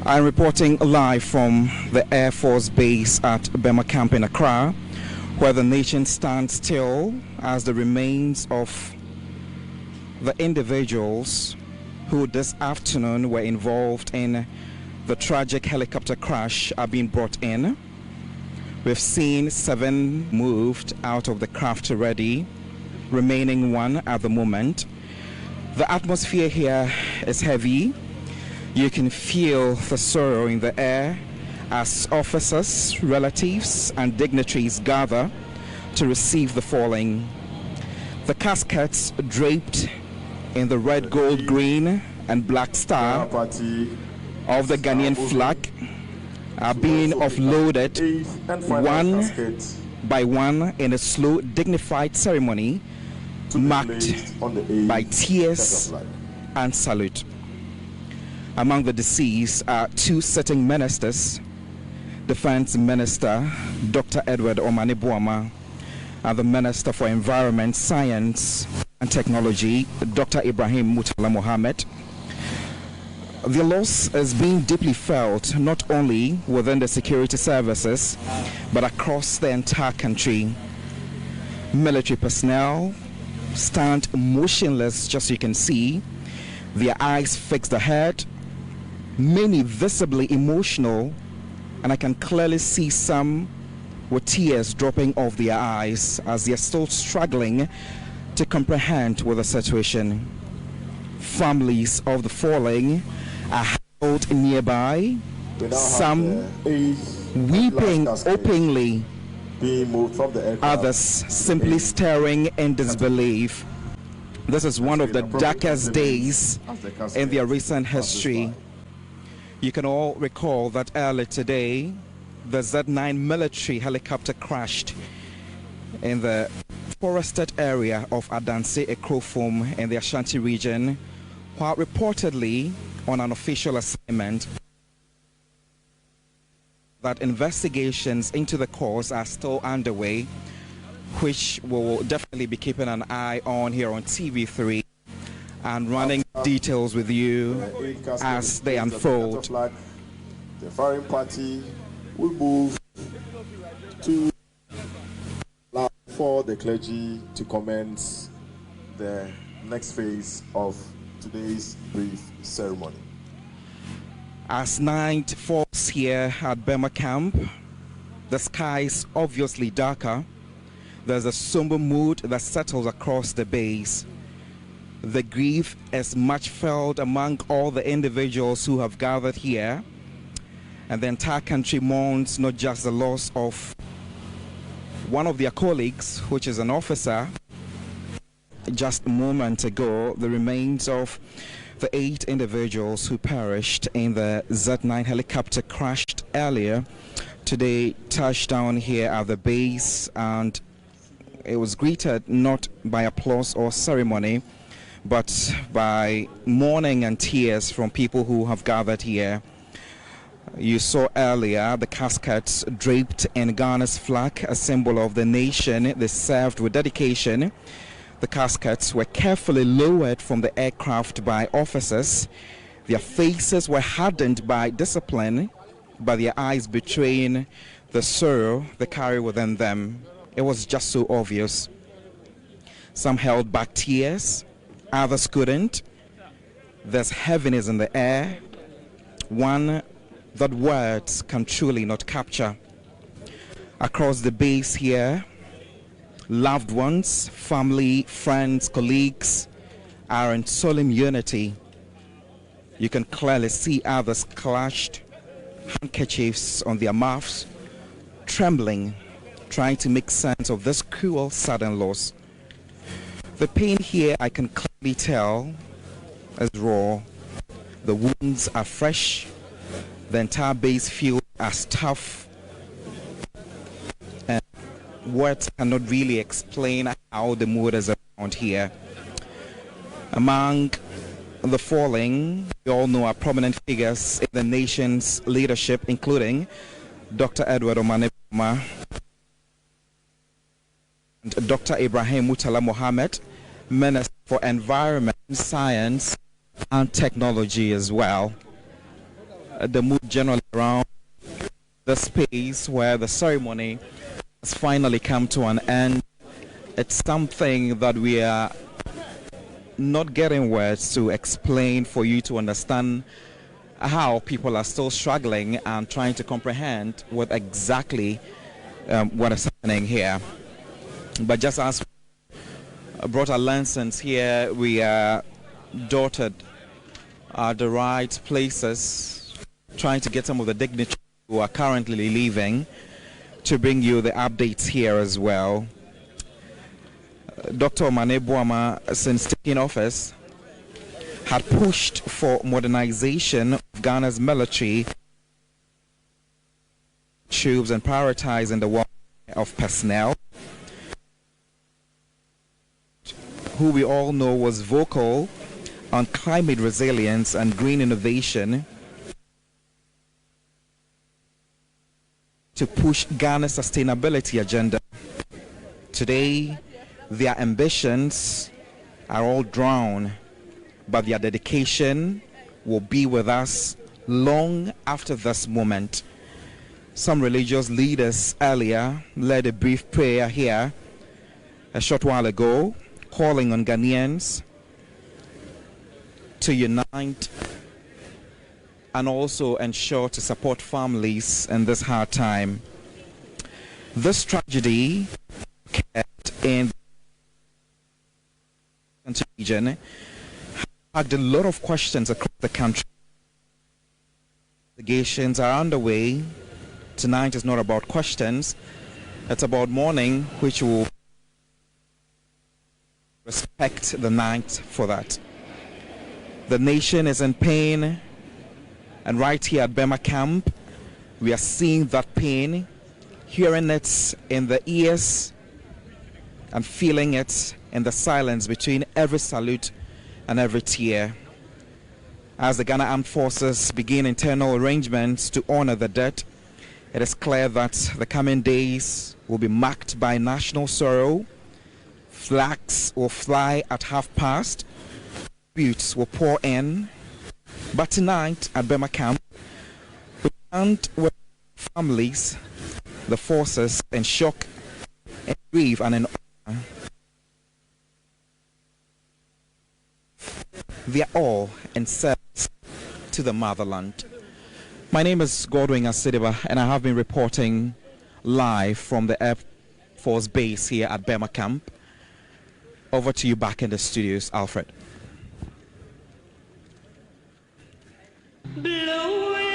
I'm reporting live from the Air Force Base at Bema Camp in Accra, where the nation stands still as the remains of the individuals who this afternoon were involved in the tragic helicopter crash are being brought in. We've seen 7 moved out of the craft already, remaining 1 at the moment. The atmosphere here is heavy. You can feel the sorrow in the air as officers, relatives, and dignitaries gather to receive the falling. The caskets draped in the red, gold, green, and black star of the Ghanaian flag are being offloaded one by one in a slow, dignified ceremony marked by tears and salute. Among the deceased are 2 sitting ministers, Defense Minister Dr. Edward Omane-Boamah and the Minister for Environment, Science and Technology, Dr. Ibrahim Murtala Mohammed. The loss is being deeply felt not only within the security services but across the entire country. Military personnel stand motionless, just so you can see, their eyes fixed ahead, many visibly emotional, and I can clearly see some with tears dropping off their eyes as they are still struggling to comprehend with the situation. Families of the fallen are held nearby, some weeping openly, others simply staring in disbelief. This is one of the darkest days in their recent history. You can all recall that earlier today, the Z9 military helicopter crashed in the forested area of Adanse Ekrofom in the Ashanti region, while reportedly on an official assignment. That investigations into the cause are still underway, which we'll definitely be keeping an eye on here on TV3 and running details with you as they unfold. The firing party will move to allow for the clergy to commence the next phase of today's brief ceremony. As night falls here at Bema Camp, the sky is obviously darker. There's a somber mood that settles across the base. The grief is much felt among all the individuals who have gathered here, and the entire country mourns not just the loss of one of their colleagues, which is an officer. Just a moment ago, the remains of the 8 individuals who perished in the Z9 helicopter crashed earlier today touched down here at the base, and it was greeted not by applause or ceremony, but by mourning and tears from people who have gathered here. You saw earlier the caskets draped in Ghana's flag, a symbol of the nation. They served with dedication. The caskets were carefully lowered from the aircraft by officers. Their faces were hardened by discipline, but their eyes betraying the sorrow they carry within them. It was just so obvious. Some held back tears, others couldn't. There's heaviness in the air, one that words can truly not capture. Across the base here, loved ones, family, friends, colleagues are in solemn unity. You can clearly see others clutched handkerchiefs on their mouths, trembling, trying to make sense of this cruel sudden loss. The pain here, I can clearly tell, is raw. The wounds are fresh. The entire base feels as tough. And words cannot really explain how the mood is around here. Among the falling, we all know are prominent figures in the nation's leadership, including Dr. Edward Omane-Boamah and Dr. Ibrahim Murtala Mohammed, Minister for Environment, Science and Technology as well. the mood generally around the space where the ceremony has finally come to an end. It's something that we are not getting words to explain for you to understand how people are still struggling and trying to comprehend what exactly what is happening here. But just as we brought our lanterns here, we are dotted at the right places, trying to get some of the dignitaries who are currently leaving to bring you the updates here as well. Dr. Mane Buama, since taking office, had pushed for modernization of Ghana's military troops and prioritizing the welfare of personnel, who we all know was vocal on climate resilience and green innovation to push Ghana's sustainability agenda. Today, their ambitions are all drowned, but their dedication will be with us long after this moment. Some religious leaders earlier led a brief prayer here a short while ago, calling on Ghanaians to unite and also ensure to support families in this hard time. This tragedy in the region had a lot of questions across the country. Investigations are underway. Tonight is not about questions, it's about mourning, which will respect the night for that. The nation is in pain, and right here at Bema Camp, we are seeing that pain, hearing it in the ears, and feeling it in the silence between every salute and every tear. As the Ghana Armed Forces begin internal arrangements to honor the dead, it is clear that the coming days will be marked by national sorrow. Flags will fly at half-past, tributes will pour in. But tonight at Bema Camp, we stand with families, the forces in shock, in grief and in honor. They are all in service to the motherland. My name is Godwin Asidiba, and I have been reporting live from the Air Force Base here at Bema Camp. Over to you back in the studios, Alfred. Blowing